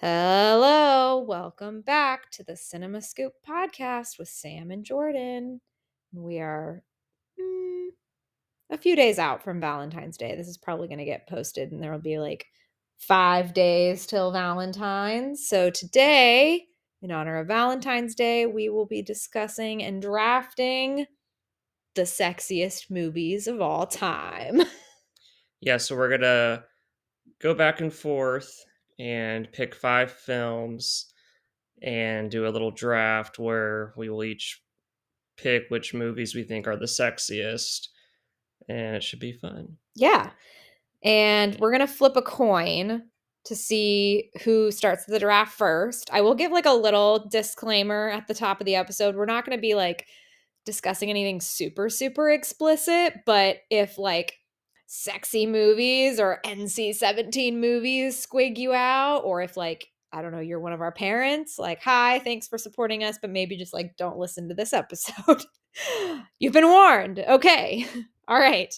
Hello, welcome back to the Cinema Scoop podcast with Sam and Jordan. We are a few days out from Valentine's Day. This is probably going to get posted, and there will be like 5 days till Valentine's. So today, in honor of Valentine's Day, we will be discussing and drafting the sexiest movies of all time. Yeah, so we're gonna go back and forth and pick 5 films and do a little draft where we will each pick which movies we think are the sexiest, and it should be fun. Yeah. And we're going to flip a coin to see who starts the draft first. I will give like a little disclaimer at the top of the episode. We're not going to be like discussing anything super, super explicit, but if like sexy movies or NC-17 movies squig you out, or if like, I don't know, you're one of our parents, like, hi, thanks for supporting us, but maybe just like don't listen to this episode. You've been warned. Okay. All right.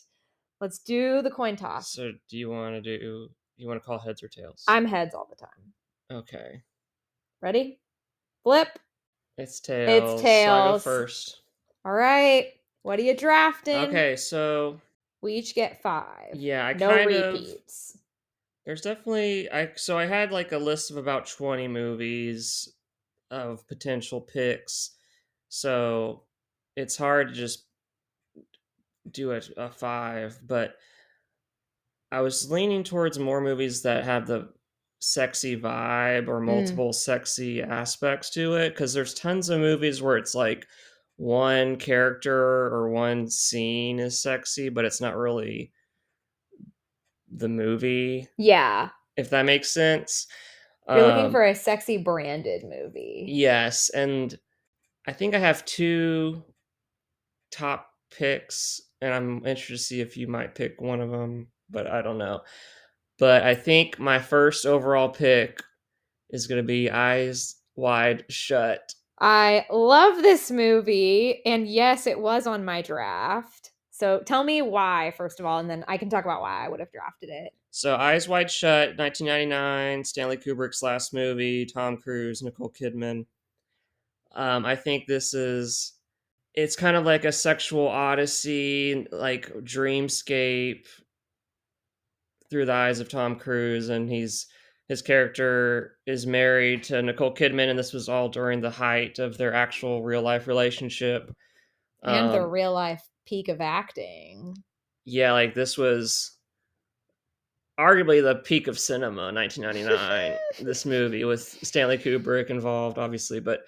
Let's do the coin toss. So you want to call heads or tails? I'm heads all the time. Okay. Ready? Flip. It's tails. It's tails. So I go first. All right. What are you drafting? Okay, so we each get 5. Yeah, no repeats. There's definitely I had like a list of about 20 movies of potential picks. So it's hard to just do a 5, but I was leaning towards more movies that have the sexy vibe or multiple sexy aspects to it, because there's tons of movies where it's like one character or one scene is sexy, but it's not really the movie. Yeah. If that makes sense. You're looking for a sexy branded movie. Yes, and I think I have 2 top picks, and I'm interested to see if you might pick one of them, but I don't know. But I think my first overall pick is going to be Eyes Wide Shut. I love this movie, and yes, it was on my draft. So tell me why, first of all, and then I can talk about why I would have drafted it. So Eyes Wide Shut, 1999, Stanley Kubrick's last movie, Tom Cruise, Nicole Kidman. I think it's kind of like a sexual odyssey, like dreamscape through the eyes of Tom Cruise, and his character is married to Nicole Kidman, and this was all during the height of their actual real life relationship. And the real life peak of acting. Yeah, like this was arguably the peak of cinema, 1999. This movie with Stanley Kubrick involved, obviously, but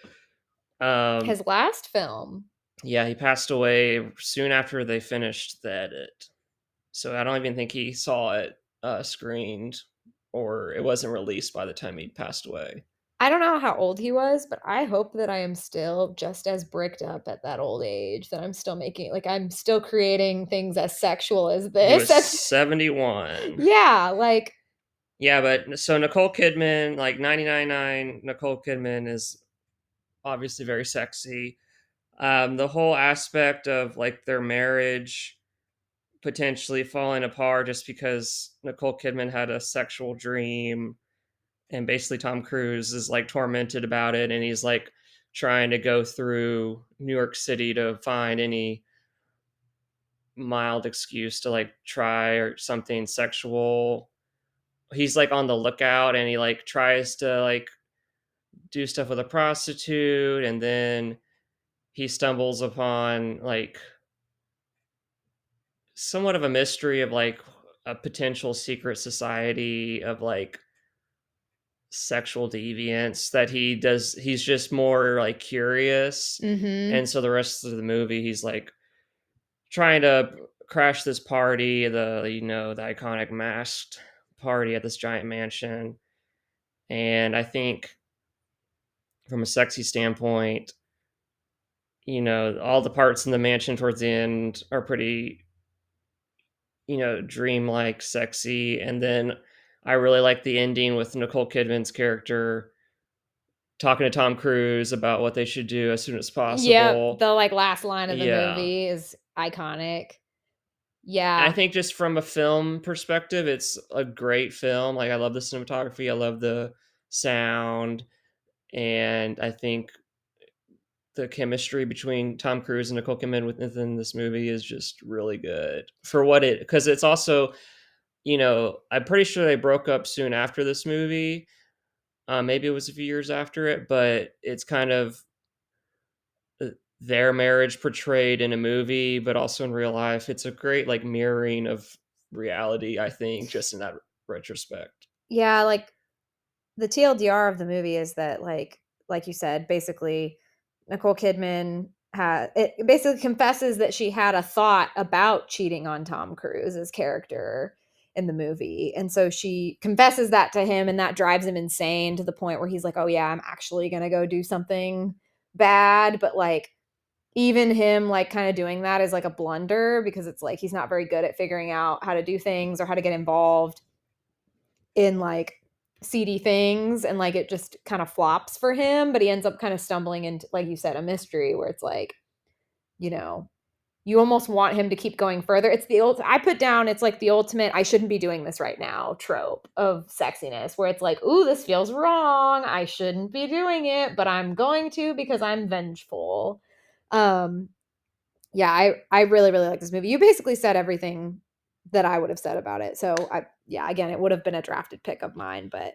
his last film. Yeah, he passed away soon after they finished the edit. So I don't even think he saw it screened, or it wasn't released by the time he passed away. I don't know how old he was, but I hope that I am still just as bricked up at that old age, that I'm still making, like, I'm still creating things as sexual as this. He was 71. Yeah, like. Yeah, but so Nicole Kidman, like 99.9, Nicole Kidman is obviously very sexy. The whole aspect of like their marriage potentially falling apart just because Nicole Kidman had a sexual dream, and basically Tom Cruise is like tormented about it, and he's like trying to go through New York City to find any mild excuse to like try or something sexual. He's like on the lookout, and he like tries to like do stuff with a prostitute, and then he stumbles upon like somewhat of a mystery of like a potential secret society of like sexual deviance that he's just more like curious. And so the rest of the movie he's like trying to crash this party, the iconic masked party at this giant mansion. And I think from a sexy standpoint, all the parts in the mansion towards the end are pretty dreamlike sexy. And then I really like the ending with Nicole Kidman's character talking to Tom Cruise about what they should do as soon as possible. Yeah, the like last line of the movie is iconic. Yeah. And I think just from a film perspective, it's a great film. Like I love the cinematography. I love the sound, and I think the chemistry between Tom Cruise and Nicole Kidman within this movie is just really good for what it, because it's also, I'm pretty sure they broke up soon after this movie. Maybe it was a few years after it, but it's kind of uh, their marriage portrayed in a movie, but also in real life. It's a great like mirroring of reality, I think, just in that retrospect. Yeah, like the TLDR of the movie is that like you said, basically Nicole Kidman had it basically confesses that she had a thought about cheating on Tom Cruise's character in the movie. And so she confesses that to him and that drives him insane to the point where he's like, "Oh yeah, I'm actually going to go do something bad." But like even him like kind of doing that is like a blunder because it's like he's not very good at figuring out how to do things or how to get involved in like seedy things, and like it just kind of flops for him, but he ends up kind of stumbling into, like you said, a mystery where it's like, you know, you almost want him to keep going further. It's the old I put down it's like the ultimate I shouldn't be doing this right now trope of sexiness where it's like, "Ooh, this feels wrong. I shouldn't be doing it, but I'm going to because I'm vengeful." Um yeah, I really really like this movie. You basically said everything that I would have said about it. So I yeah, again, it would have been a drafted pick of mine, but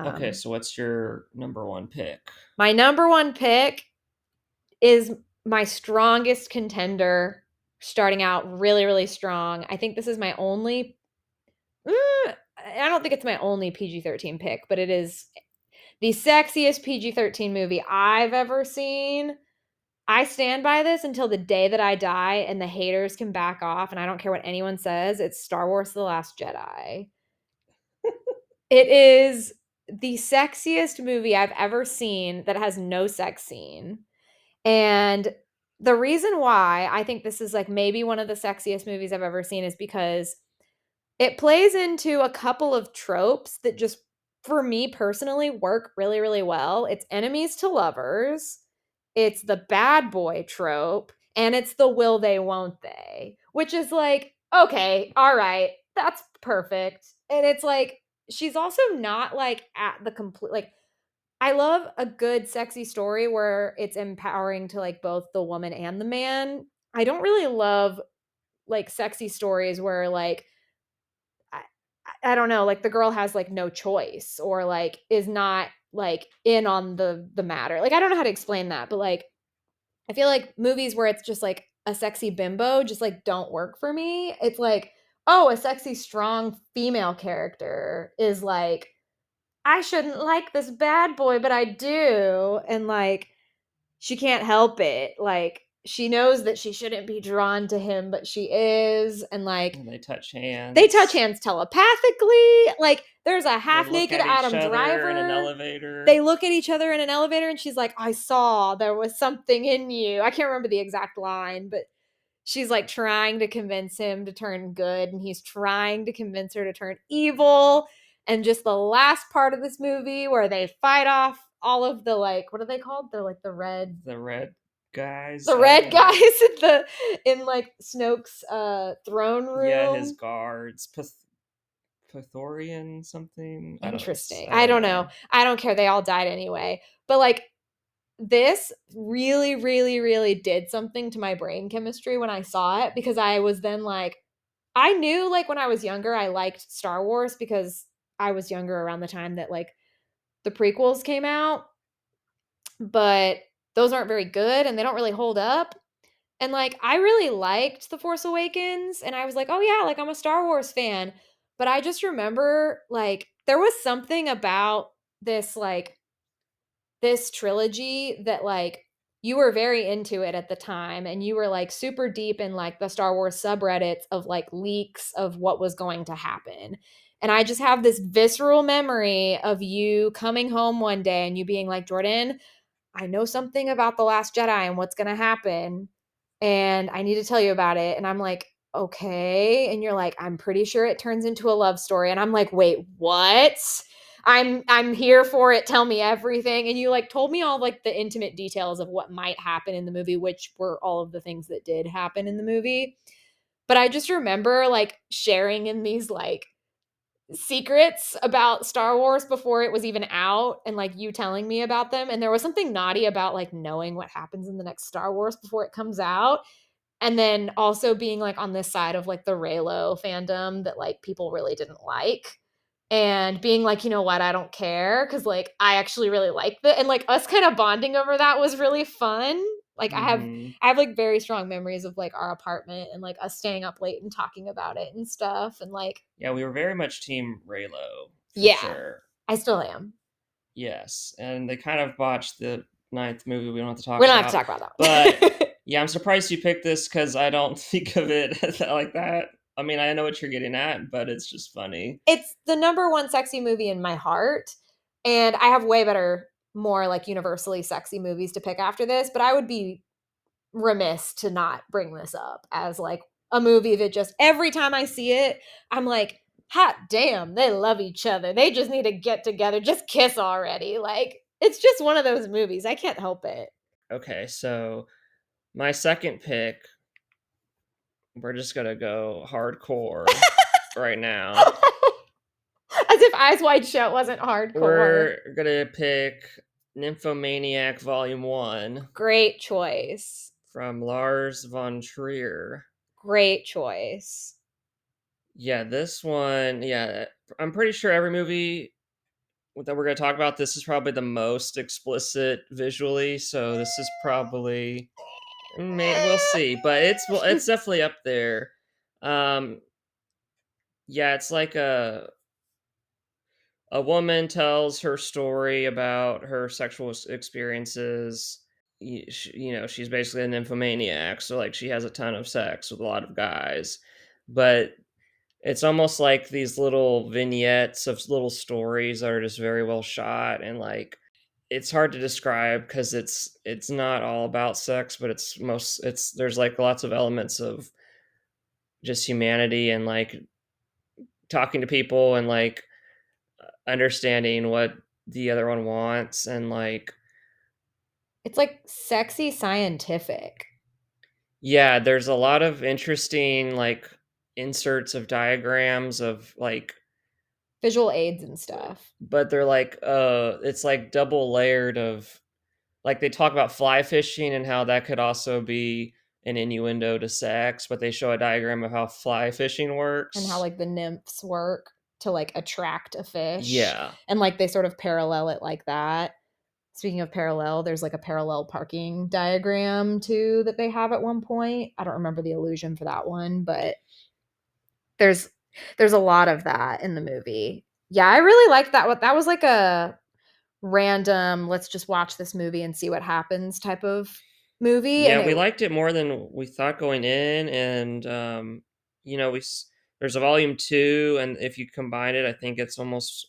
Okay, um so what's your number one pick? my number one pick is my strongest contender, starting out really really strong. I think this is my only I don't think it's my only PG-13 pick, but it is the sexiest PG-13 movie I've ever seen. I stand by this until the day that I die and the haters can back off, and I don't care what anyone says. It's Star Wars The Last Jedi. It is the sexiest movie I've ever seen that has no sex scene. And the reason why I think this is like maybe one of the sexiest movies I've ever seen is because it plays into a couple of tropes that just, for me personally, work really, really well. It's enemies to lovers, it's the bad boy trope, and it's the will they, won't they, which is like, okay, all right, that's perfect. And it's like, she's also not like at the complete, like, I love a good sexy story where it's empowering to like both the woman and the man. I don't really love like sexy stories where like I, I don't know, like the girl has like no choice or like is not like in on the matter. Like I don't know how to explain that, but like I feel like movies where it's just like a sexy bimbo just like don't work for me. It's like, oh, a sexy strong female character is like I shouldn't like this bad boy, but I do. And like she can't help it. Like she knows that she shouldn't be drawn to him, but she is. And like And they touch they touch hands. hands telepathically. Like there's a They half look naked at each Adam other in an Driver. elevator. They look at each other in an elevator and she's like, I saw there was something in you. I can't remember the exact line, but she's like trying to convince him to turn good and he's trying to convince her to turn evil. And just the last part of this movie where they fight off all of the like, what are they called? They're like The red guys. the I don't red know. guys in the in like Snoke's throne Yeah, his room. guards. Pythorian something. I don't. Interesting. I I don't don't know. know. I don't care. They all died anyway. But like this really, really, really did something to my brain chemistry when I saw it because I was then like, I knew like when I was younger, I liked Star Wars because I was younger around the time that like the prequels came out, but those aren't very good and they don't really hold up. And like I really liked The Force Awakens and I was like, "Oh yeah, like I'm a Star Wars fan." But I just remember like there was something about this like this trilogy that like you were very into it at the time and you were like super deep in like the Star Wars subreddits of like leaks of what was going to happen. And I just have this visceral memory of you coming home one day and you being like, "Jordan, I know something about The Last Jedi and what's going to happen. And I need to tell you about it." And I'm like, "Okay." And you're like, "I'm pretty sure it turns into a love story." And I'm like, "Wait, what?" I'm here for it. Tell me everything. And you like told me all like the intimate details of what might happen in the movie, which were all of the things that did happen in the movie. But I just remember like sharing in these like secrets about Star Wars before it was even out and like you telling me about them. And there was something naughty about like knowing what happens in the next Star Wars before it comes out. And then also being like on this side of like the Reylo fandom that like people really didn't like. And being like, you know what, I don't care because like I actually really like that. And like us kind of bonding over that was really fun. Like Hmm. I have like very strong memories of like our apartment and like us staying up late and talking about it and stuff. And like, Yeah, we were very much Team Raylo for yeah, sure. I still am. Yes, and they kind of botched the ninth movie. We don't have to talk We don't have to about, talk about but that. yeah, I'm surprised you picked this because I don't think of it like that. I mean, I know what you're getting at, but it's just funny. It's the number one sexy movie in my heart. And I have way better, more like universally sexy movies to pick after this, but I would be remiss to not bring this up as like a movie that just every time I see it, I'm like, hot damn, they love each other. They just need to get together, just kiss already. Like, it's just one of those movies. I can't help it. Okay, so my second pick, we're just gonna go hardcore right now. As if Eyes Wide Shut wasn't hardcore. We're gonna pick Nymphomaniac Volume 1 Great choice. from Lars von Trier. Great choice. Yeah, this one, yeah, I'm pretty sure every movie that we're going to talk about, this is probably the most explicit visually, so this is probably we'll see, but it's definitely up there. Um yeah, it's like a woman tells her story about her sexual experiences. You know, she's basically a nymphomaniac, so like she has a ton of sex with a lot of guys, but it's almost like these little vignettes of little stories that are just very well shot, and like it's hard to describe because it's not all about sex, but it's there's like lots of elements of just humanity and like talking to people and like understanding what the other one wants, and like It's like sexy scientific. yeah, there's a lot of interesting like inserts of diagrams of like, Visual aids and stuff. but they're like it's like double layered of, like they talk about fly fishing and how that could also be an innuendo to sex, but they show a diagram of how fly fishing And how works. like the nymphs work to like attract a fish. Yeah. And like they sort of parallel it like that. Speaking of parallel, there's like a parallel parking diagram too that they have at one point. I don't remember the illusion for that one, but there's there's a lot of that in the movie. Yeah, I really liked that. What that was like a random, let's just watch this movie and see what happens type of movie. And Yeah, it we liked it more than we thought going in, and you know, there's a volume 2, and if you combine it, I think it's almost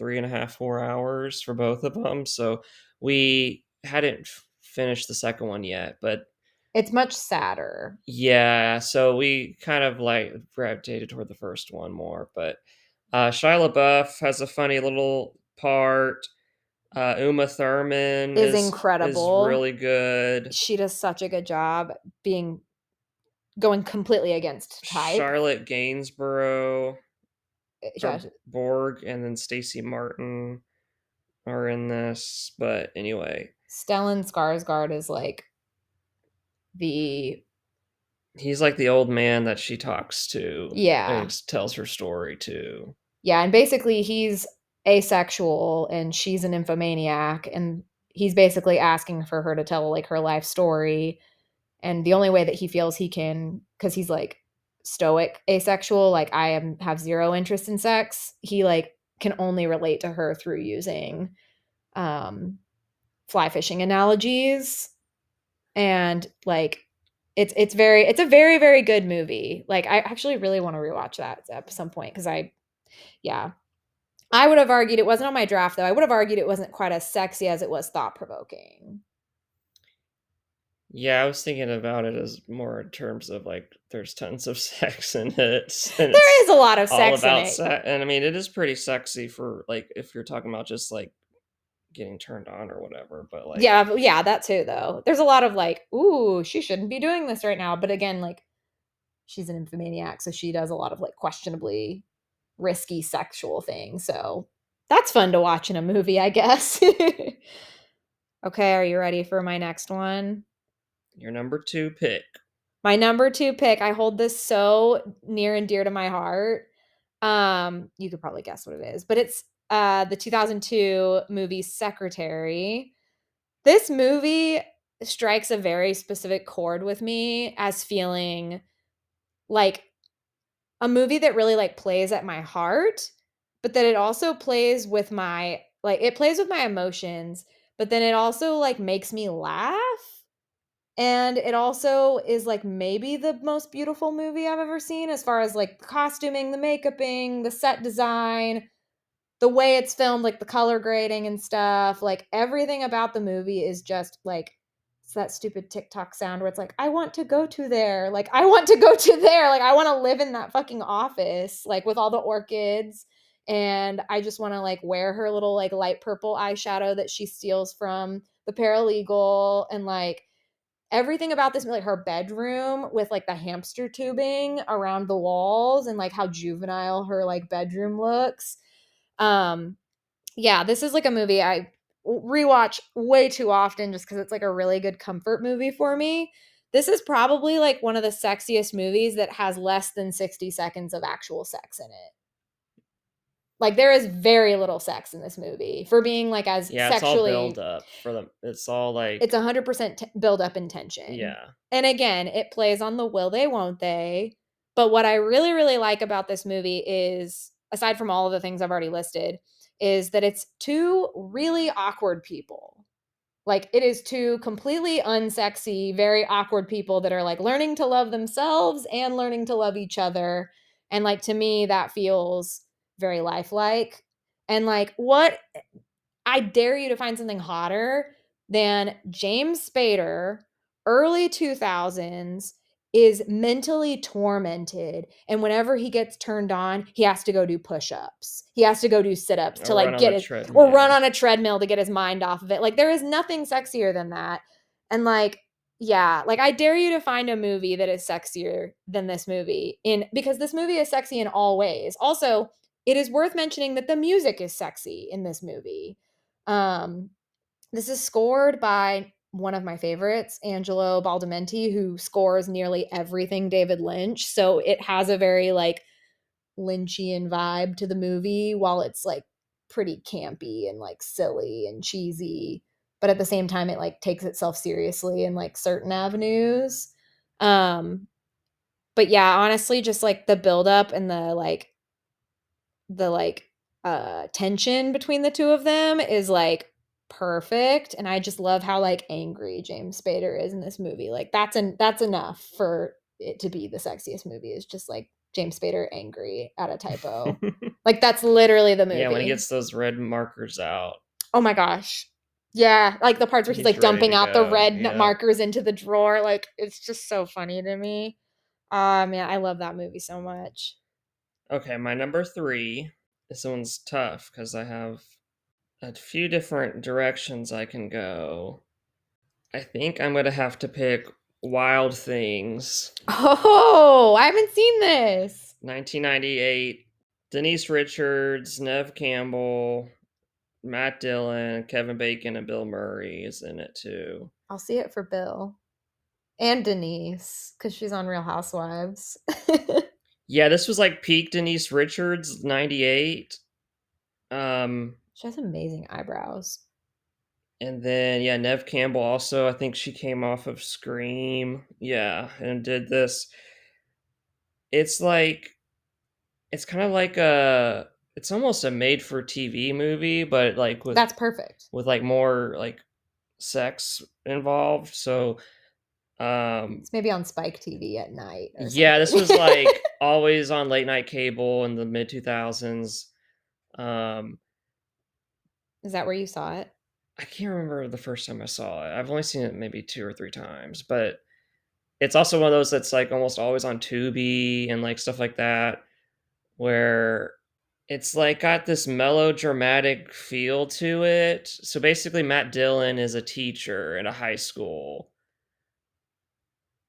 3.5 4 hours for both of them. So we hadn't finished the second one yet, but it's much sadder. yeah, so we kind of like gravitated toward the first one more, but Shia LaBeouf has a funny little part. Uma Thurman Is is incredible. really good. She does such a good job being going completely against type. Charlotte Gainsborough or Josh, Borg and then Stacey Martin are in this, but anyway, Stellan Skarsgård is like the he's like the old man that she talks to yeah. and tells her story to. Yeah, and basically he's asexual and she's an nymphomaniac and he's basically asking for her to tell like her life story and the only way that he feels he can cuz he's like stoic asexual like I am have zero interest in sex, he like can only relate to her through using um fly fishing analogies and like it's a very very good movie. Like I actually really want to rewatch that at some point cuz I yeah, I would have argued it wasn't on my draft, though. I would have argued it wasn't quite as sexy as it was thought provoking. Yeah, I was thinking about it as more in terms of like there's tons of sex in it, and There it's is a lot of all sex in about it. sex. And I mean, it is pretty sexy for like if you're talking about just like getting turned on or whatever. But like, Yeah, yeah, that too, though. There's a lot of like, ooh, she shouldn't be doing this right now. But again, like, she's an infomaniac, so she does a lot of like questionably. risky sexual thing. So that's fun to watch in a movie, I guess. Okay, are you ready for my next one? Your number two pick. My number two pick, I hold this so near and dear to my heart. You could probably guess what it is, but it's the 2002 movie Secretary. This movie strikes a very specific chord with me as feeling like a movie that really like plays at my heart, but that it also plays with my like it plays with my emotions, but then it also like makes me laugh. And it also is like maybe the most beautiful movie I've ever seen as far as like the costuming, the makeuping, the set design, the way it's filmed, like the color grading and stuff, like everything about the movie is just like it's that stupid TikTok sound where it's like, I want to go to there. Like, I want to go to there. Like, I want to live in that fucking office, like with all the orchids. And I just want to like wear her little like light purple eyeshadow that she steals from the paralegal. And like everything about this, like her bedroom with like the hamster tubing around the walls and like how juvenile her like bedroom looks. Um, yeah, this is like a movie I rewatch way too often just because it's like a really good comfort movie for me. This is probably like one of the sexiest movies that has less than 60 seconds of actual sex in it. Like there is very little sex in this movie for being like as Yeah, it's all build sexually up for them. It's all it's like 100% build up intention. yeah. And again, it plays on the will they won't they. But what I really really like about this movie is aside from all of the things I've already listed is that it's two really awkward people. Like it is two completely unsexy, very awkward people that are like learning to love themselves and learning to love each other. And like to me that feels very lifelike. And like what I dare you to find something hotter than James Spader, early 2000s, is mentally tormented. And whenever he gets turned on, he has to go do push ups. He has to go do sit ups to Or run like on get a his, or run treadmill. on a treadmill to get his mind off of it. Like, there is nothing sexier than that. And like, yeah, like I dare you to find a movie that is sexier than this movie in because this movie is sexy in all ways. Also, it is worth mentioning that the music is sexy in this movie. Um, this is scored by one of my favorites, Angelo Baldamenti, who scores nearly everything David Lynch. So it has a very like Lynchian vibe to the movie while it's like pretty campy and like silly and cheesy. But at the same time, it like takes itself seriously in like certain avenues. Um, but yeah, honestly, just like the buildup and the tension between the two of them is like perfect, and I just love how like angry James Spader is in this movie. Like that's enough for it to be the sexiest movie. Is just like James Spader angry at a typo. Like that's literally the Yeah, when he movie. gets those red markers out, Oh my gosh. Yeah, like the parts where he's he's like ready dumping to out the go. red Yeah. markers into the drawer. Like it's just so funny to me. Man, I love that movie so much. Okay, my number three. This one's tough because I have a few different directions I can go. I think I'm gonna have to pick Wild Things, Oh, I haven't seen this. 1998. Denise Richards, Nev Campbell, Matt Dillon, Kevin Bacon, and Bill Murray is in it too. I'll see it for Bill and Denise because she's on Real Housewives. Yeah, this was like peak Denise Richards, 98. Um, She has amazing eyebrows. and then yeah, Nev Campbell also. I think she came off of Scream. Yeah, and did this. It's like it's kind of like a. It's almost a made for TV movie, but like That's perfect. with like more like sex involved. So It's maybe on Spike TV at night or yeah, this something. was like always on late night cable in the mid 2000s. Um, Is that where you saw it? I can't remember the first time I saw it. I've only seen it maybe two or three times, but it's also one of those that's like almost always on Tubi and like stuff like that, where it's like got this melodramatic feel to it. So basically, Matt Dillon is a teacher at a high school,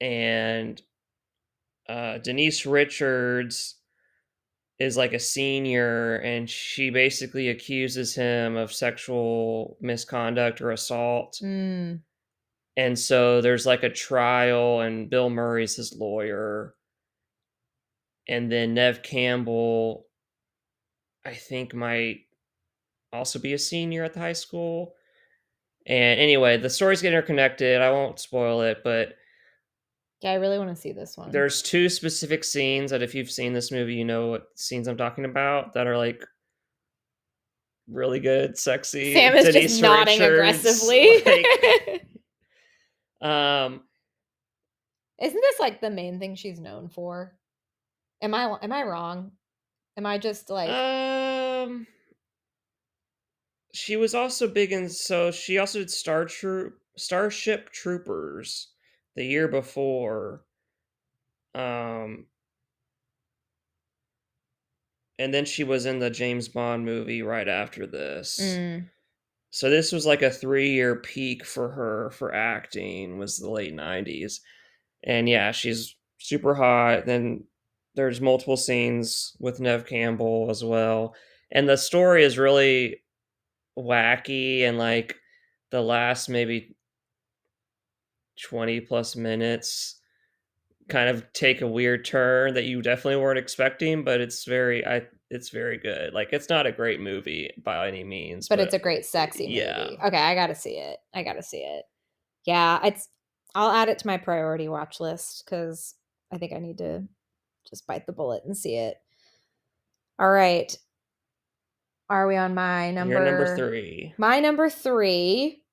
and Denise Richards is like a senior, and she basically accuses him of sexual misconduct or assault. Mm. And so there's like a trial, and Bill Murray's his lawyer. And then Nev Campbell, I think, might also be a senior at the high school. And anyway, the stories get interconnected. I won't spoil it, but Yeah, I really wanna see this one. there's two specific scenes that if you've seen this movie, you know what scenes I'm talking about that are like really good, Sam sexy, is just Denise nodding Richards, aggressively. like um Isn't this, like, the main thing she's known for? Am I wrong? Am I just, like um she was also big in so she also did Starship Troopers the year before. Um and then she was in the James Bond movie right after this. Mm, So this was like a 3-year peak for her for acting, was the late 90s. And yeah, she's super hot. Then there's multiple scenes with Nev Campbell as well. And the story is really wacky, and like the last maybe 20 plus minutes kind of take a weird turn that you definitely weren't expecting, but it's very good. Like it's not a great movie by any means, but it's but a great sexy yeah. movie. Okay, I gotta see it. I gotta see it. Yeah, I'll add it to my priority watch list because I think I need to just bite the bullet and see it. All right. Are we on You're number 3. my number 3?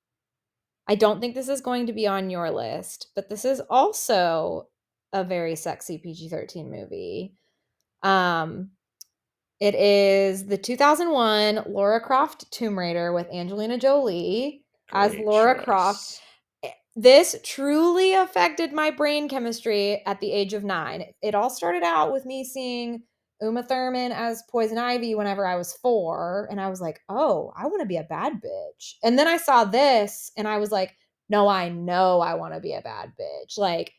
I don't think this is going to be on your list, but this is also a very sexy PG-13 movie. Um, it is the 2001 Laura Croft Tomb Raider with Angelina Jolie as Great Laura Croft. choice. This truly affected my brain chemistry at the age of 9. It all started out with me seeing Uma Thurman as Poison Ivy whenever I was 4, and I was like, "Oh, I wanna be a bad bitch." And then I saw this, and I was like, "No, I know I wanna be a bad bitch." Like,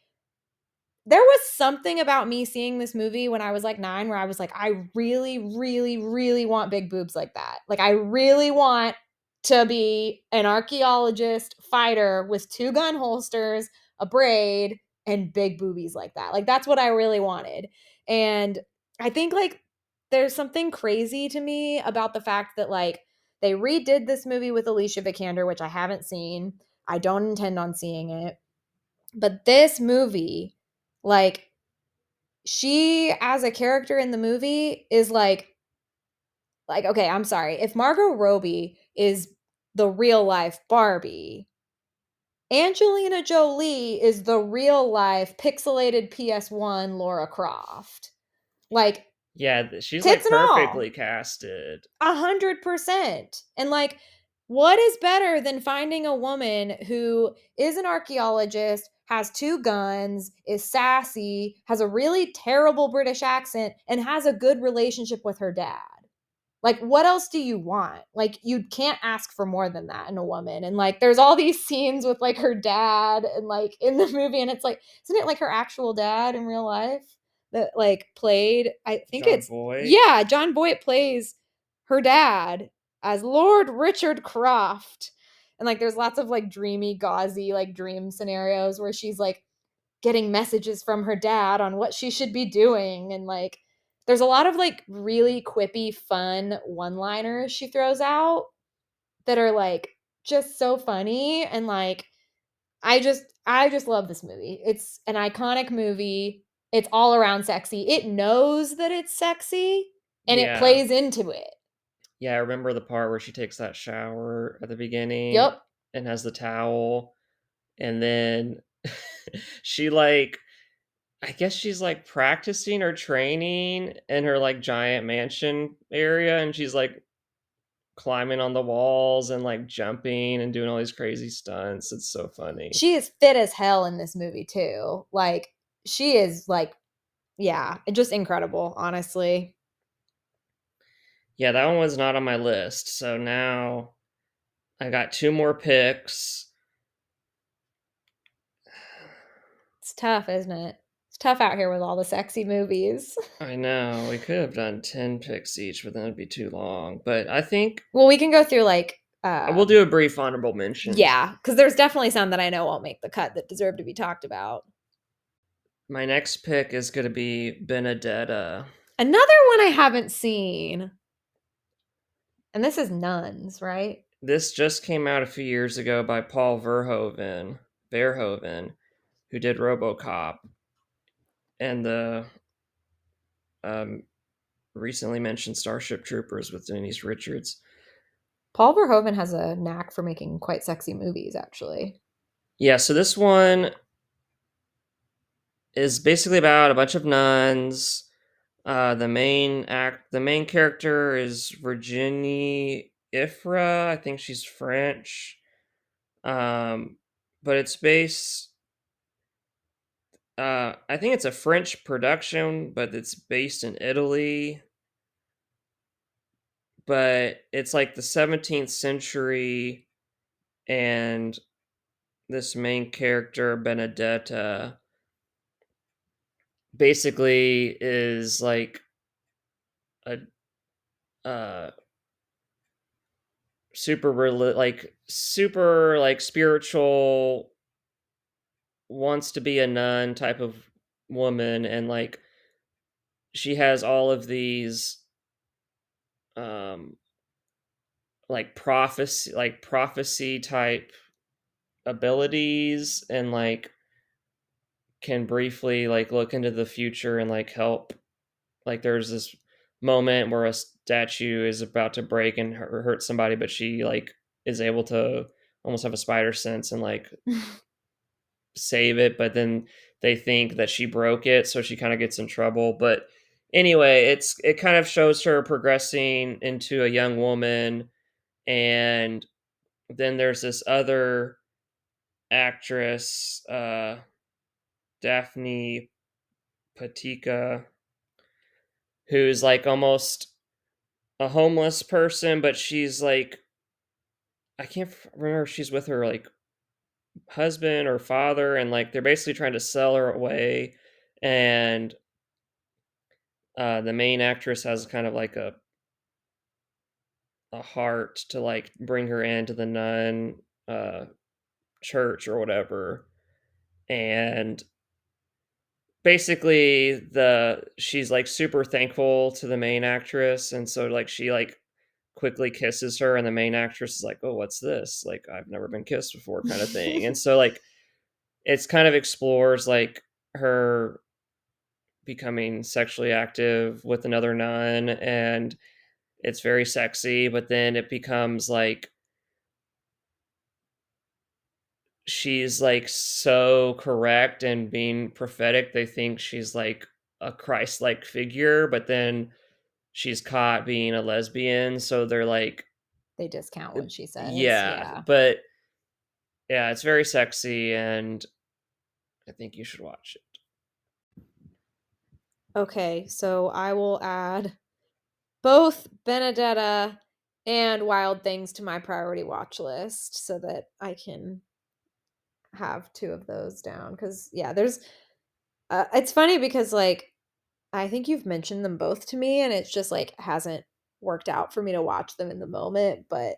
there was something about me seeing this movie when I was like 9 where I was like, I really, really, really want big boobs like that. Like, I really want to be an archaeologist fighter with 2 gun holsters, a braid, and big boobies like that. Like, that's what I really wanted. And I think, like, there's something crazy to me about the fact that, like, they redid this movie with Alicia Vikander, which I haven't seen. I don't intend on seeing it. But this movie, like, she as a character in the movie is like okay, I'm sorry. If Margot Robbie is the real life Barbie, Angelina Jolie is the real life pixelated PS1 Laura Croft. Like, Yeah, she's tits like and perfectly all. casted. 100%. And like, what is better than finding a woman who is an archaeologist, has 2 guns, is sassy, has a really terrible British accent, and has a good relationship with her dad? Like, what else do you want? Like, you can't ask for more than that in a woman. And like, there's all these scenes with like her dad and like in the movie, and it's like, isn't it like her actual dad in real life that like played? I think John it's, Boyd. yeah, John Boyd plays her dad as Lord Richard Croft. And like, there's lots of like dreamy, gauzy, like dream scenarios where she's like getting messages from her dad on what she should be doing. And like, there's a lot of like really quippy, fun one liners she throws out that are like just so funny. And like, I just love this movie. It's an iconic movie. It's all around sexy. It knows that it's sexy and it Yeah. plays into it. Yeah, I remember the part where she takes that shower at the beginning Yep. and has the towel, and then she like I guess she's like practicing or training in her like giant mansion area, and she's like climbing on the walls and like jumping and doing all these crazy stunts. It's so funny. She is fit as hell in this movie too. Like, she is like, yeah, just incredible, honestly. Yeah, that one was not on my list. So now I got 2 more picks. It's tough, isn't it? It's tough out here with all the sexy movies. I know we could have done 10 picks each, but then it'd be too long. But I think Well, we can go through like we'll do a brief honorable mentions. yeah, because there's definitely some that I know won't make the cut that deserve to be talked about. My next pick is going to be Benedetta. Another one I haven't seen. And this is Nuns, right? This just came out a few years ago by Paul Verhoeven, who did RoboCop and the um, recently mentioned Starship Troopers with Denise Richards. Paul Verhoeven has a knack for making quite sexy movies, actually. Yeah, so this one is basically about a bunch of nuns. The main character is Virginie Ifra. I think she's French. Um, but it's based. I think it's a French production, but it's based in Italy. But it's like the 17th century, and this main character Benedetta basically is like a uh super like spiritual, wants to be a nun type of woman, and like she has all of these um prophecy type abilities, and like can briefly like look into the future and like help. Like there's this moment where a statue is about to break and hurt somebody, but she like is able to almost have a spider sense and like save it, but then they think that she broke it, so she kind of gets in trouble. But anyway, it kind of shows her progressing into a young woman, and then there's this other actress, Daphne Patika, who's like almost a homeless person, but she's like, I can't remember if she's with her like husband or father, and like they're basically trying to sell her away. And the main actress has kind of like a heart to like bring her into the nun uh, church or whatever. And basically the she's like super thankful to the main actress, and so like she like quickly kisses her, and the main actress is like, oh, what's this, like I've never been kissed before kind of thing. And so like it's kind of explores like her becoming sexually active with another nun, and it's very sexy, but then it becomes like she's like so correct and being prophetic, they think she's like a Christ-like figure, but then she's caught being a lesbian, so they're like, They discount what she says. yeah. Yeah. But yeah, it's very sexy, and I think you should watch it. Okay, so I will add both Benedetta and Wild Things to my priority watch list so that I can have two of those down. Because, yeah, there's, it's funny because, like, I think you've mentioned them both to me, and it's just like hasn't worked out for me to watch them in the moment. But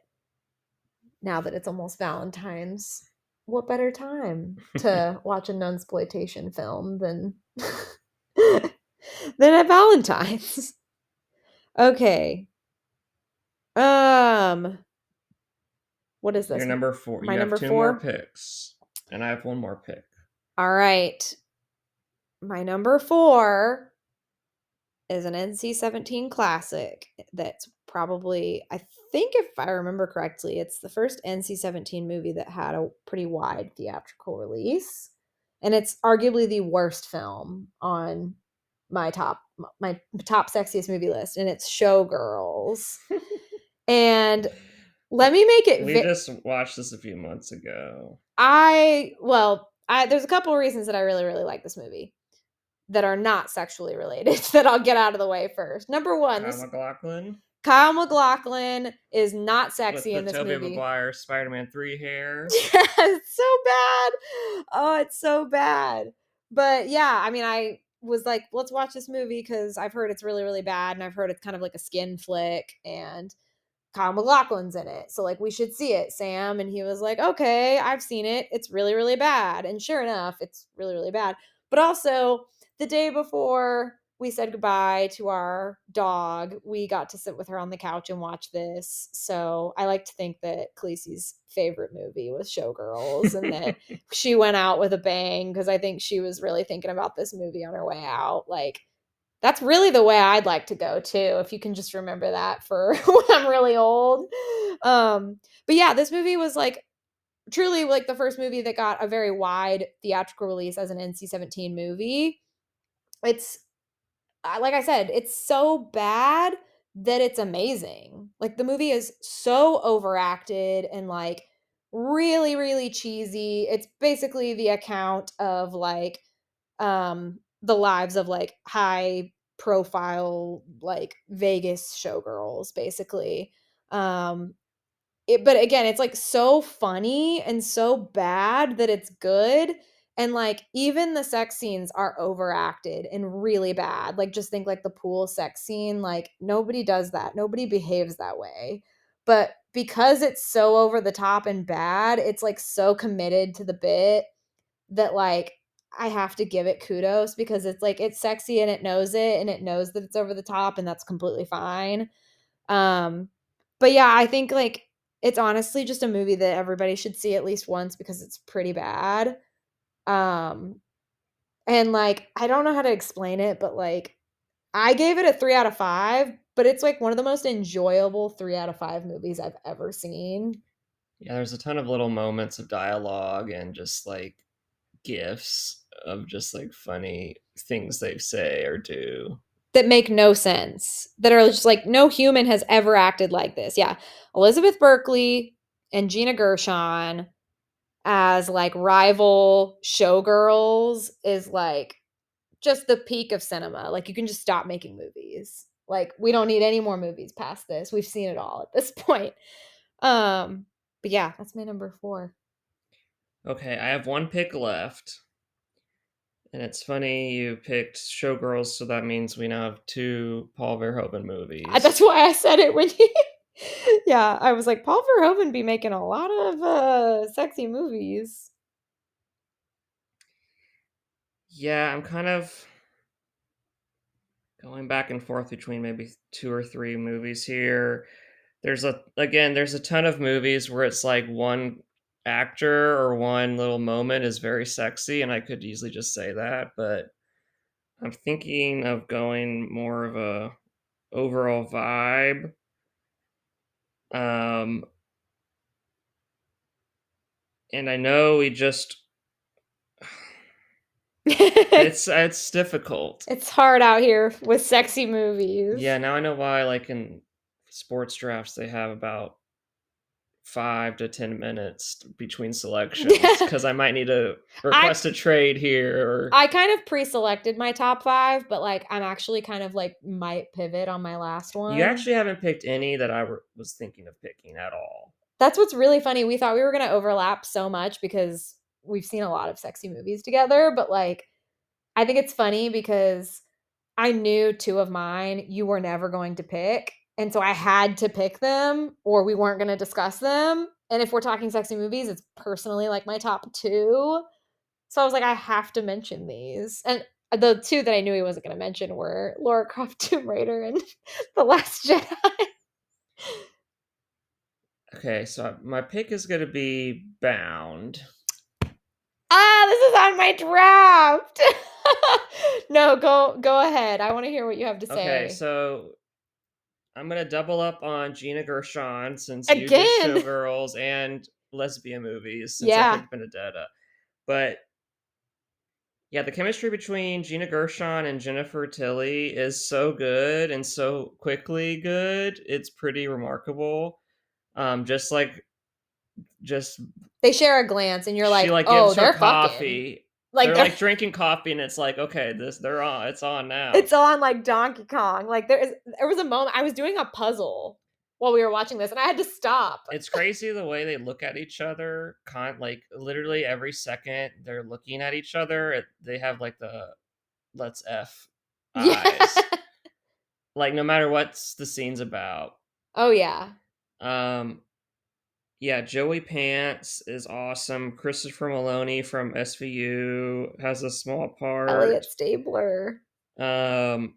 now that it's almost Valentine's, what better time to watch a nunsploitation film than than at Valentine's? Okay. Um, what is You're this? number 4. My You have number 2 more 4? picks, and I have one more pick. All right. My number 4 is an NC-17 classic that's probably, I think if I remember correctly, it's the first NC-17 movie that had a pretty wide theatrical release. And it's arguably the worst film on my top sexiest movie list, and it's Showgirls. And let me make it We just watched this a few months ago. there's a couple of reasons that I really, really like this movie that are not sexually related that I'll get out of the way first. Number one, Kyle MacLachlan Kyle MacLachlan is not with sexy the in this Tobey movie. Maguire Spider-Man 3 hair. Yeah, it's so bad. Oh, it's so bad. But yeah, I mean, I was like, let's watch this movie because I've heard it's really, really bad, and I've heard it's kind of like a skin flick, and Kyle MacLachlan's in it. So like we should see it, Sam. And he was like, okay, I've seen it. It's really, really bad. And sure enough, it's really, really bad. But also the day before we said goodbye to our dog, we got to sit with her on the couch and watch this. So I like to think that Khaleesi's favorite movie was Showgirls and that she went out with a bang because I think she was really thinking about this movie on her way out. Like that's really the way I'd like to go too, if you can just remember that for when I'm really old. But yeah, this movie was like truly like the first movie that got a very wide theatrical release as an NC-17 movie. It's like I said, it's so bad that it's amazing. Like the movie is so overacted and like really, really cheesy. It's basically the account of like the lives of like high profile like Vegas showgirls basically. Um but again, it's like so funny and so bad that it's good. And like even the sex scenes are overacted and really bad. Like just think like the pool sex scene, like nobody does that. Nobody behaves that way. But because it's so over the top and bad, it's like so committed to the bit that like I have to give it kudos because it's like it's sexy and it knows that it's over the top and that's completely fine. Um but yeah, I think like it's honestly just a movie that everybody should see at least once because it's pretty bad. Um and like I don't know how to explain it, but like I gave it a 3 out of 5, but it's like one of the most enjoyable 3 out of 5 movies I've ever seen. Yeah, there's a ton of little moments of dialogue and just like gifs of just like funny things they say or do. That make no sense, that are just like no human has ever acted like this. Yeah. Elizabeth Berkley and Gina Gershon as like rival showgirls is like just the peak of cinema. Like you can just stop making movies. Like we don't need any more movies past this. We've seen it all at this point. Um but yeah, that's my number 4. Okay, I have one pick left. And it's funny you picked Showgirls, so that means we now have two Paul Verhoeven That's movies. why I said it when you yeah, I was like, Paul Verhoeven be making a lot of sexy movies. Yeah, I'm kind of going back and forth between maybe two or three movies here. There's a ton of movies where it's like one actor or one little moment is very sexy, and I could easily just say that, but I'm thinking of going more of a overall vibe. Um, and I know we just it's difficult. It's hard out here with sexy movies. Yeah, now I know why. Like in sports drafts, they have about 5 to 10 minutes between selections because I might need to I request a trade here. Or I kind of pre-selected my top 5, but like I'm actually kind of like might pivot on my last you one. actually haven't picked any that was thinking of picking at all. That's what's really funny. We thought we were going to overlap so much because we've seen a lot of sexy movies together, but like I think it's funny because I knew 2 of mine you were never going to pick, and so I had to pick them or we weren't going to discuss them. And if we're talking sexy movies, it's personally like my top 2. So I was like, I have to mention these. And the 2 that I knew he wasn't going to mention were Lara Croft Tomb Raider and The Last Jedi. Okay, so my pick is going to be Bound. This is on my draft. No, go ahead. I want to hear what you have to Okay, say. so I'm gonna double up on Gina Gershon since you did Again. Showgirls and lesbian movies since I Yeah. picked Benedetta. But yeah, the chemistry between Gina Gershon and Jennifer Tilly is so good and so quickly good. It's pretty remarkable. Just like just They share a glance and you're she like, like "Oh, gives her they're fucking." coffee. Like They're they're like drinking coffee and it's like, okay, this they're on. It's on now. it's on like Donkey Kong. Like there was a moment I was doing a puzzle while we were watching this, and I had to stop. It's crazy the way they look at each other. Like literally every second they're looking at each other. They have like the let's f Yeah. eyes. Like no matter what the scene's about. Oh, yeah. Um, yeah, Joey Pants is awesome. Christopher Maloney from SVU has a small Elliot part. Stabler. Um,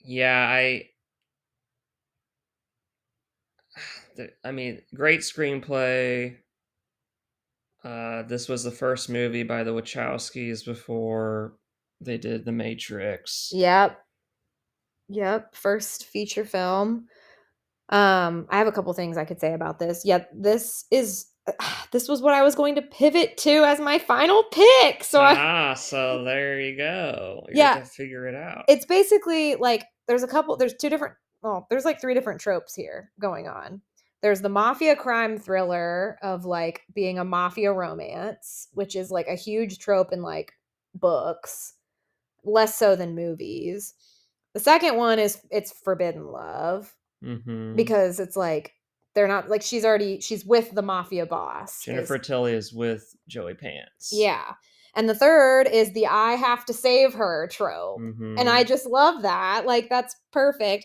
yeah, I mean, great screenplay. This was the first movie by the Wachowskis before they did The Matrix. Yep. Yep. First feature film. I have a couple things I could say about this. Yeah, this was what I was going to pivot to as my final pick. So there you go. You get Yeah, to figure it out. it's basically like there's two different, well, there's like three different tropes here going on. There's the mafia crime thriller of like being a mafia romance, which is like a huge trope in like books, less so than movies. The second one is it's forbidden love Mm-hmm. because it's like they're not like she's with the mafia boss. Jennifer Tilly is with Joey Pants. Yeah. And the third is the I have to save her trope. And Mm-hmm. I just love that. Like that's perfect.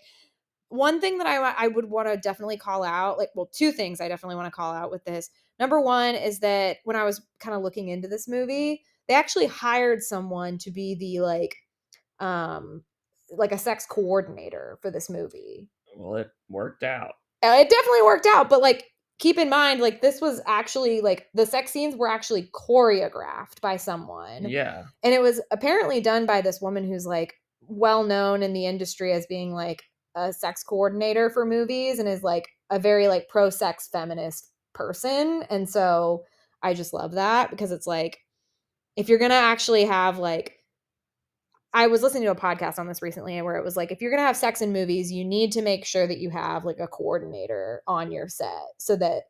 One thing that I would want to definitely call out, like, well, two things I definitely want to call out with this. Number one is that when I was kind of looking into this movie, they actually hired someone to be the um like a sex coordinator for this movie. Well, it worked out. It definitely worked out, but like keep in mind, like this was actually like the sex scenes were actually choreographed by someone. Yeah. And it was apparently done by this woman who's like well known in the industry as being like a sex coordinator for movies and is like a very like pro sex feminist person. And so I just love that because it's like if you're going to actually have like I was listening to a podcast on this recently where it was like, if you're going to have sex in movies, you need to make sure that you have like a coordinator on your set so that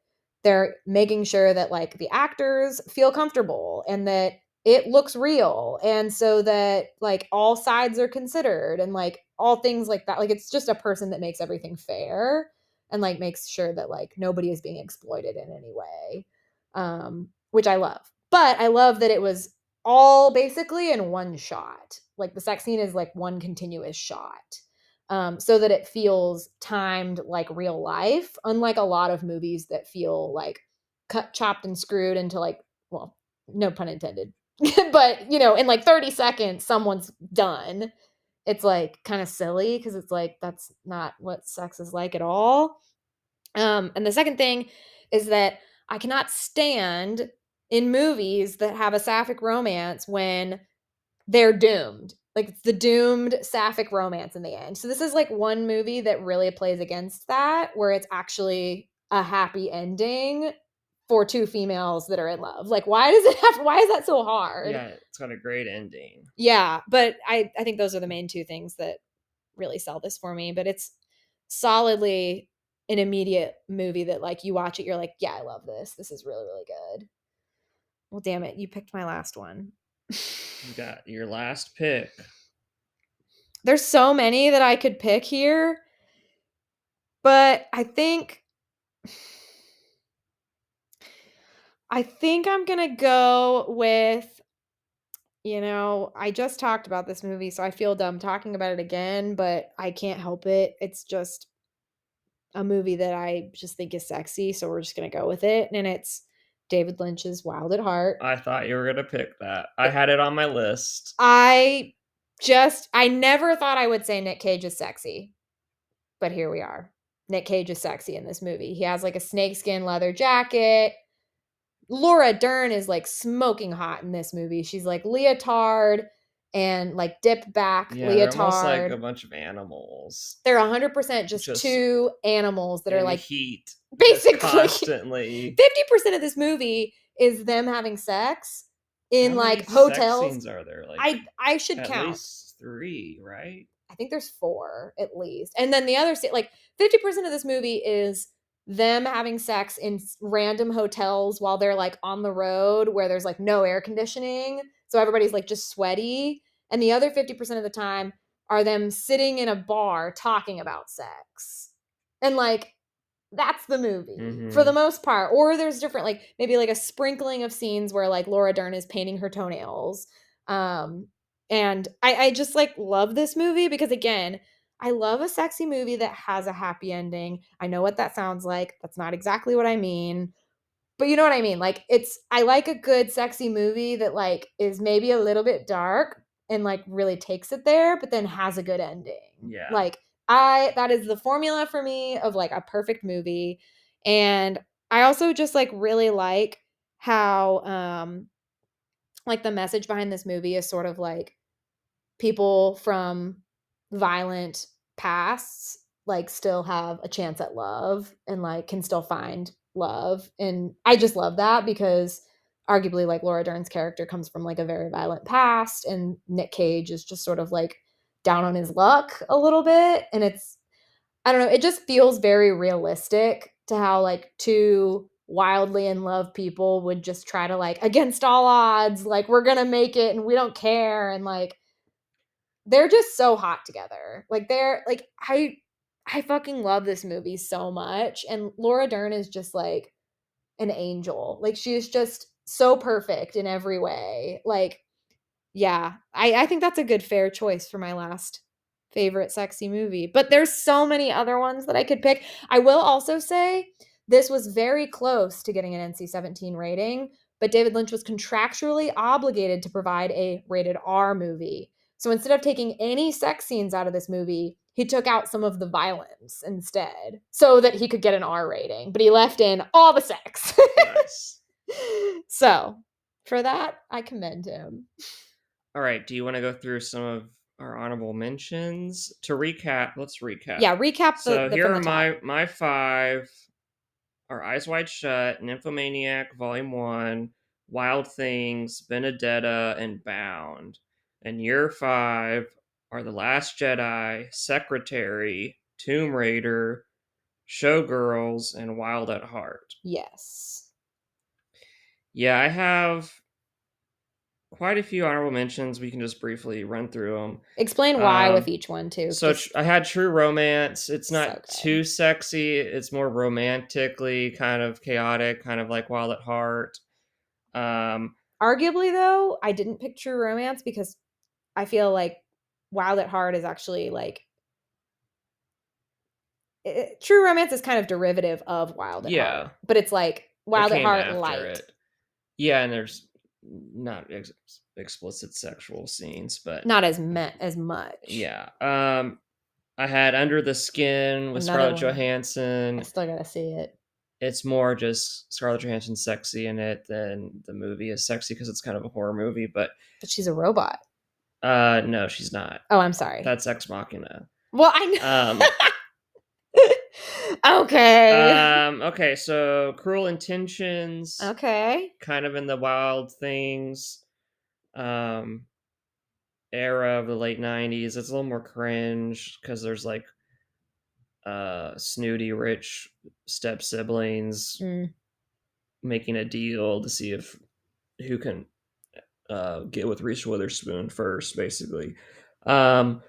they're making sure that like the actors feel comfortable and that it looks real. And so that like all sides are considered and like all things like that. Like it's just a person that makes everything fair and like makes sure that like nobody is being exploited in any way, which I love. But I love that it was all basically in one shot. Like the sex scene is like one continuous shot. So that it feels timed like real life, unlike a lot of movies that feel like cut, chopped, and screwed into like, well, no pun intended, but you know, in like 30 seconds, someone's done. It's like kind of silly because it's like that's not what sex is like at all. And the second thing is that I cannot stand in movies that have a sapphic romance when they're doomed. Like it's the doomed sapphic romance in the end. So this is like one movie that really plays against that, where it's actually a happy ending for two females that are in love. Like why is that so hard? Yeah, it's got a great ending. Yeah, but I think those are the main two things that really sell this for me, but it's solidly an immediate movie that like you watch it, you're like, yeah, I love this. This is really, really good. Well, damn it, you picked my last one. You got your last pick. There's so many that I could pick here, but I think I'm gonna go with, I just talked about this movie, so I feel dumb talking about it again, but I can't help it. It's just a movie that I just think is sexy, so we're just gonna go with it. And it's David Lynch's Wild at Heart. I thought you were gonna pick that. I had it on my list. I never thought I would say Nick Cage is sexy, but here we are. Nick Cage is sexy in this movie. He has like a snakeskin leather jacket. Laura Dern is like smoking hot in this movie. She's like leotard and like dip back Yeah, they're almost like a leotard. bunch of animals. They're 100% just Just two animals that are in the like heat. Just basically constantly. 50% of this movie is them having sex in How many like sex hotels. scenes are there? Like I should at count. least 3, right? I think there's 4 at least. And then the other like 50% of this movie is them having sex in random hotels while they're like on the road where there's like no air conditioning. So everybody's like just sweaty. And the other 50% of the time are them sitting in a bar talking about sex. And like that's the movie for the Mhm. most part. Or there's different, like maybe like a sprinkling of scenes where like Laura Dern is painting her toenails. Um, and I just like love this movie because again, I love a sexy movie that has a happy ending. I know what that sounds like. That's not exactly what I mean. But you know what I mean? Like I like a good sexy movie that like is maybe a little bit dark and like really takes it there, but then has a good ending. Yeah. Like I that is the formula for me of like a perfect movie. And I also just like really like how like the message behind this movie is sort of like people from violent pasts like still have a chance at love and like can still find love. And I just love that because arguably like Laura Dern's character comes from like a very violent past and Nick Cage is just sort of like down on his luck a little bit. And it's I don't know, it just feels very realistic to how like two wildly in love people would just try to like against all odds like we're gonna make it and we don't care. And like they're just so hot together. Like they're like I fucking love this movie so much and Laura Dern is just like an angel. Like she's just so perfect in every way. Like yeah, I think that's a good fair choice for my last favorite sexy movie. But there's so many other ones that I could pick. I will also say this was very close to getting an NC-17 rating, but David Lynch was contractually obligated to provide a rated R movie. So instead of taking any sex scenes out of this movie, he took out some of the violence instead so that he could get an R rating, but he left in all the sex. Nice. So, for that, I commend him. All right. Do you want to go through some of our honorable mentions? To recap, let's recap. Yeah, recap So the here from are the top. my five are Eyes Wide Shut, Nymphomaniac Volume 1, Wild Things, Benedetta, and Bound. And your five are The Last Jedi, Secretary, Tomb Raider, Showgirls, and Wild at Heart. Yes. Yeah, I have quite a few honorable mentions. We can just briefly run through them. Explain why with each one too. So Just I had True Romance. It's so not good. too sexy. It's more romantically kind of chaotic, kind of like Wild at Heart. Um, Arguably though, I didn't pick True Romance because I feel like Wild at Heart is actually like True Romance is kind of derivative of Wild at Heart, yeah, but it's like it Wild at came Heart after light. it. Yeah, and there's not explicit sexual scenes, but Not as much. yeah. I had Under the Skin with Another Scarlett one. I Johansson. still gotta see it. It's more just Scarlett Johansson sexy in it than the movie is sexy because it's kind of a horror movie. But But she's a robot. no, she's not. Oh, I'm sorry. That's Ex Machina. Well, I Um, know. Okay. okay, so Cruel Intentions, Okay. kind of in the Wild Things um, era of the late '90s. It's a little more cringe because there's like snooty rich step siblings Mm. making a deal to see if who can get with Reese Witherspoon first, basically. Um,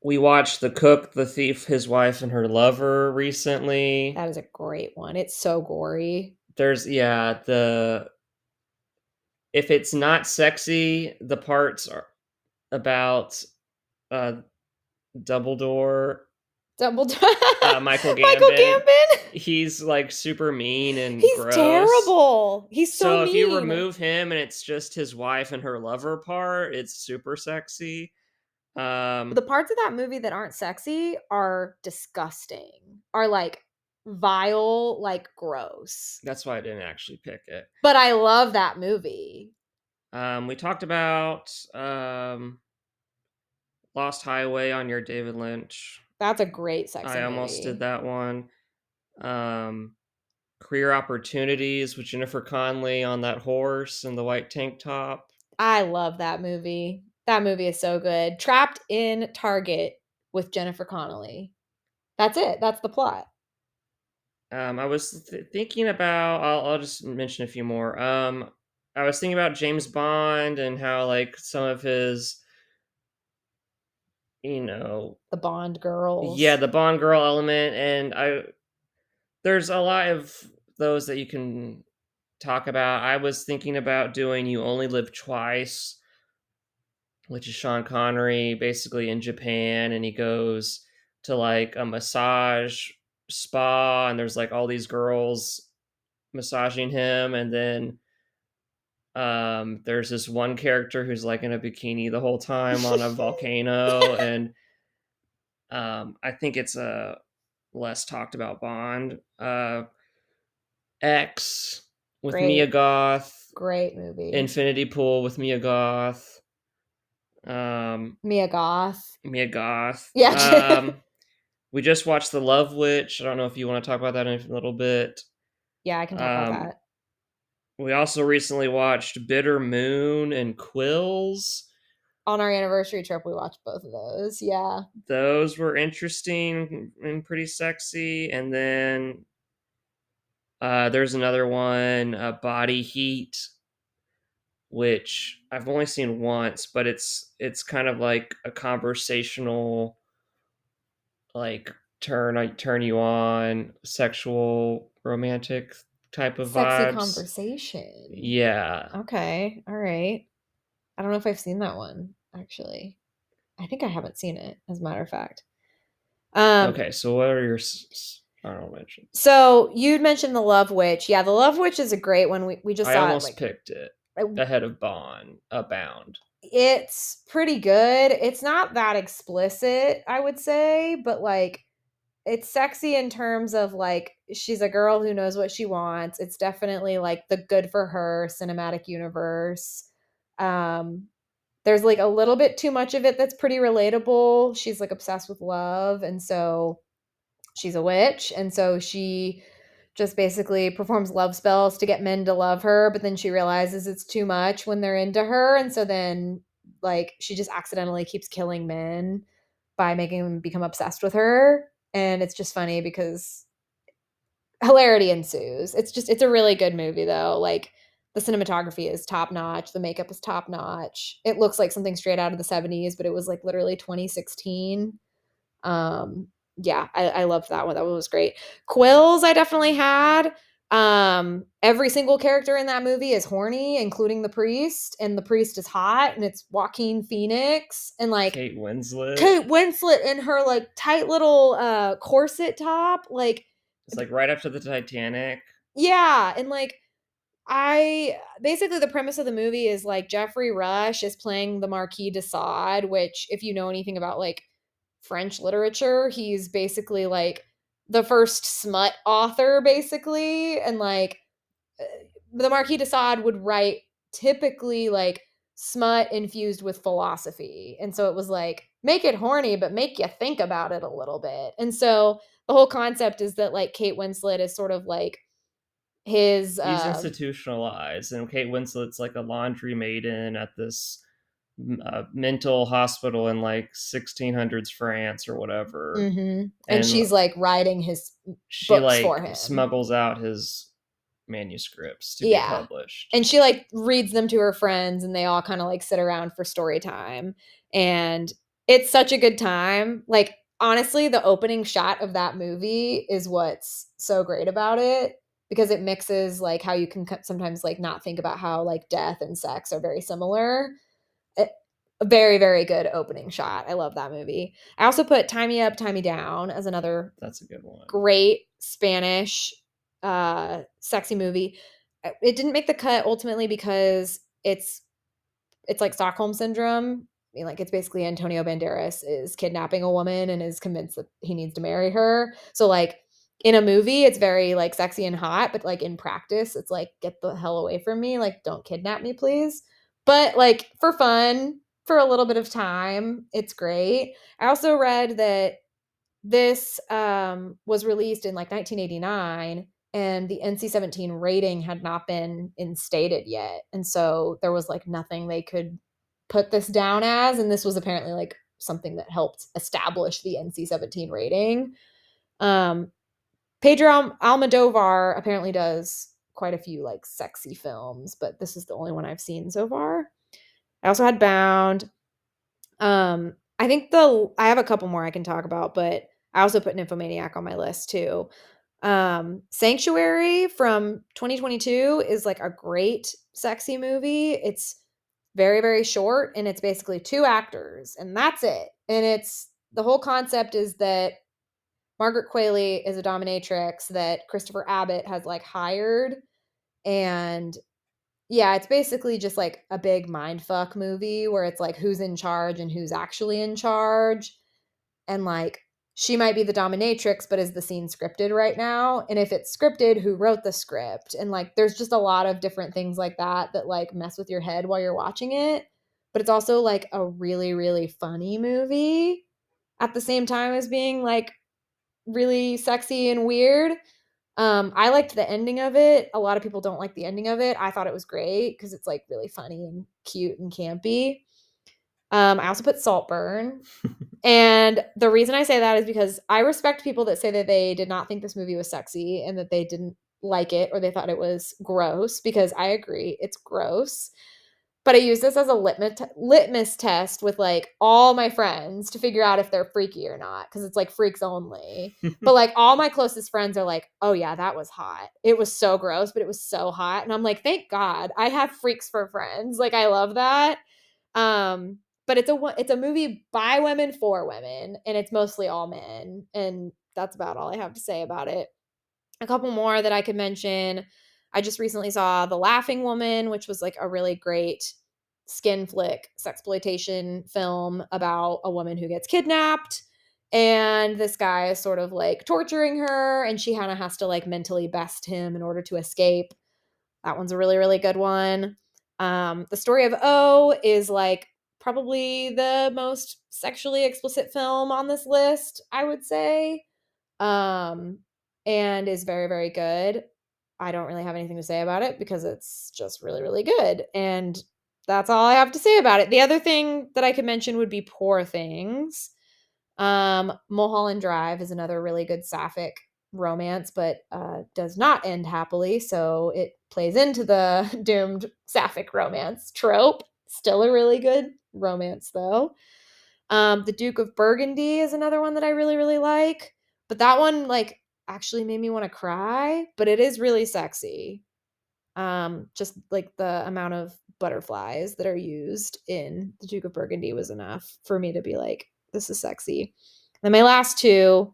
we watched The Cook, The Thief, His Wife, and Her Lover recently. That is a great one. It's so gory. There's yeah, the if it's not sexy, the parts are about uh Dumbledore, Dumbledore. Michael Michael Gambon. Gambon. He's like super mean and He's gross. terrible. He's so So if you mean. remove him and it's just his wife and her lover part, it's super sexy. The Um, parts of that movie that aren't sexy are disgusting. Are like vile, like gross. that's why I didn't actually pick it. But I love that movie. We talked about Lost Highway on your David Lynch. That's a great sexy I almost did movie. that one. Um, Career Opportunities with Jennifer Connelly on that horse and the white tank top. I love that movie. That movie is so good. Trapped in Target with Jennifer Connelly. That's it. That's the plot. I was thinking about. I'll just mention a few more. I was thinking about James Bond and how like some of his you know, The Bond yeah, girls. the Bond girl element, and I there's a lot of those that you can talk about. I was thinking about doing You Only Live Twice, which is Sean Connery basically in Japan, and he goes to like a massage spa, and there's like all these girls massaging him, and then there's this one character who's like in a bikini the whole time on a volcano, and I think it's a less talked about Bond. X with Mia Great. Goth, Great movie. Infinity Pool with Mia Goth, um, Mia Goth. Mia Goth. Yeah. We just watched The Love Witch. I don't know if you want to talk about that in a little bit. Yeah, I can talk about Um, that. we also recently watched Bitter Moon and Quills. On our anniversary trip, we watched both of those. Yeah. Those were interesting and pretty sexy. And then there's another one, Body Heat, which I've only seen once, but it's kind of like a conversational, like turn you on, sexual, romantic type of Sexy vibes. conversation. Yeah. Okay. All right. I don't know if I've seen that one, actually. I think I haven't seen it, as a matter of fact. Um, Okay. So what are your honorable mentions? so you'd mentioned The Love Witch. Yeah, The Love Witch is a great one. We just I saw it almost like picked it uh, ahead of Bound. it's pretty good. It's not that explicit, I would say, but like it's sexy in terms of like she's a girl who knows what she wants. It's definitely like the good for her cinematic universe. Um there's like a little bit too much of it that's pretty relatable. She's like obsessed with love, and so she's a witch, and so she just basically performs love spells to get men to love her, but then she realizes it's too much when they're into her, and so then like she just accidentally keeps killing men by making them become obsessed with her. And it's just funny because hilarity ensues. It's a really good movie though. Like the cinematography is top notch, the makeup is top notch. It looks like something straight out of the 70s, but it was like literally 2016. Yeah, I loved that one. That one was great. Quills, I definitely had. Every single character in that movie is horny, including the priest, and the priest is hot, and it's Joaquin Phoenix, and like Kate Winslet. Kate Winslet in her like tight little corset top, like It's like right after the Titanic. yeah, and like I basically the premise of the movie is like Jeffrey Rush is playing the Marquis de Sade, which if you know anything about like French literature, he's basically like the first smut author basically, and like uh, the Marquis de Sade would write typically like smut infused with philosophy. And so it was like make it horny but make you think about it a little bit. And so the whole concept is that like Kate Winslet is sort of like his He's institutionalized, and Kate Winslet's like a laundry maiden at this mental hospital in like 1600s France or whatever, and and she's like writing his she books for like him. smuggles out his manuscripts to be Yeah. published. And she like reads them to her friends, and they all kind of like sit around for story time. And it's such a good time. Like honestly, the opening shot of that movie is what's so great about it, because it mixes like how you can sometimes like not think about how like death and sex are very similar. It, a very very good opening shot. I love that movie. I also put Tie Me Up, Tie Me Down as another That's a good one. great Spanish sexy movie. It didn't make the cut ultimately because it's like Stockholm syndrome. I mean, like it's basically Antonio Banderas is kidnapping a woman and is convinced that he needs to marry her. So like in a movie, it's very like sexy and hot, but like in practice, it's like get the hell away from me. Like don't kidnap me, please. But like for fun, for a little bit of time, it's great. I also read that this was released in like 1989, and the NC-17 rating had not been instated yet. And so there was like nothing they could put this down as. And this was apparently like something that helped establish the NC-17 rating. Um, Pedro Almodovar apparently does quite a few like sexy films, but this is the only one I've seen so far. I also had Bound. I think I have a couple more I can talk about, but I also put Nymphomaniac on my list too. Sanctuary from 2022 is like a great sexy movie. It's very, very short and it's basically two actors and that's it. And it's the whole concept is that Margaret Qualley is a dominatrix that Christopher Abbott has like hired. And yeah, it's basically just like a big mind fuck movie where it's like who's in charge and who's actually in charge. And like she might be the dominatrix, but is the scene scripted right now? And if it's scripted, who wrote the script? And like there's just a lot of different things like that that like mess with your head while you're watching it. But it's also like a really, really funny movie at the same time as being like really sexy and weird. I liked the ending of it. A lot of people don't like the ending of it. I thought it was great because it's like really funny and cute and campy. I also put Saltburn. And the reason I say that is because I respect people that say that they did not think this movie was sexy and that they didn't like it or they thought it was gross because I agree, it's gross. But I use this as a litmus test with like all my friends to figure out if they're freaky or not because it's like freaks only. But like all my closest friends are like, "Oh yeah, that was hot. It was so gross, but it was so hot." And I'm like, "Thank God. I have freaks for friends." Like I love that. Um but it's a movie by women for women and it's mostly all men and that's about all I have to say about it. A couple more that I could mention. I just recently saw The Laughing Woman, which was like a really great skin flick sexploitation film about a woman who gets kidnapped and this guy is sort of like torturing her and she kind of has to like mentally best him in order to escape. That one's a really, really good one. The Story of O is like probably the most sexually explicit film on this list, I would say, um, and is very, very good. I don't really have anything to say about it because it's just really, really good. And that's all I have to say about it. The other thing that I could mention would be Poor Things. Mulholland Drive is another really good sapphic romance, but does not end happily. So it plays into the doomed sapphic romance trope. Still a really good romance, though. The Duke of Burgundy is another one that I really, really like. But that one, like, actually made me want to cry, but it is really sexy. Just like the amount of butterflies that are used in the Duke of Burgundy was enough for me to be like, this is sexy. And my last two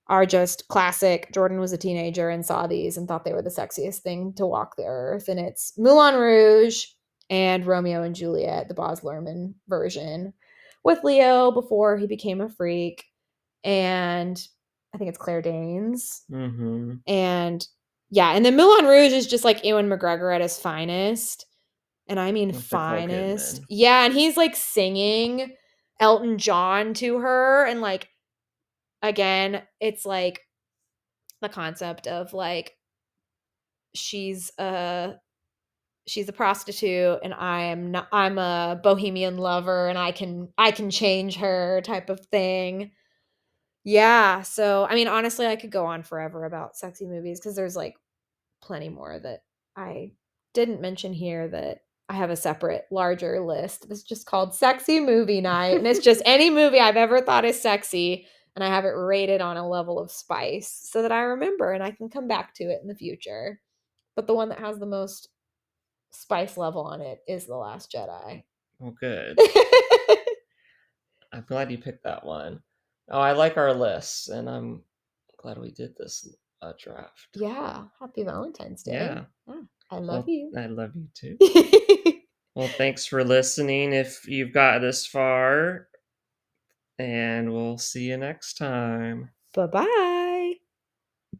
are just classic. Jordan was a teenager and saw these and thought they were the sexiest thing to walk the earth. And it's Moulin Rouge and Romeo and Juliet, the Baz Luhrmann version, with Leo before he became a freak. And I think it's Claire Danes. Mm-hmm. And yeah, and then Moulin Rouge is just like Ewan McGregor at his finest. And I mean With Nicole finest. Kidman. Yeah, and he's like singing Elton John to her and like again, it's like the concept of like she's a she's a prostitute and I'm a bohemian lover and I can change her type of thing. Yeah, so I mean honestly I could go on forever about sexy movies cuz there's like plenty more that I didn't mention here that I have a separate larger list. It's just called Sexy Movie Night and it's just any movie I've ever thought is sexy and I have it rated on a level of spice so that I remember and I can come back to it in the future. But the one that has the most spice level on it is The Last Jedi. Well, good. I'm glad you picked that one. Oh, I like our lists, and I'm glad we did this draft. Yeah, happy Valentine's Day. Yeah. Yeah, I love Well, you. I love you too. Well, thanks for listening if you've got this far, and we'll see you next time. Bye-bye.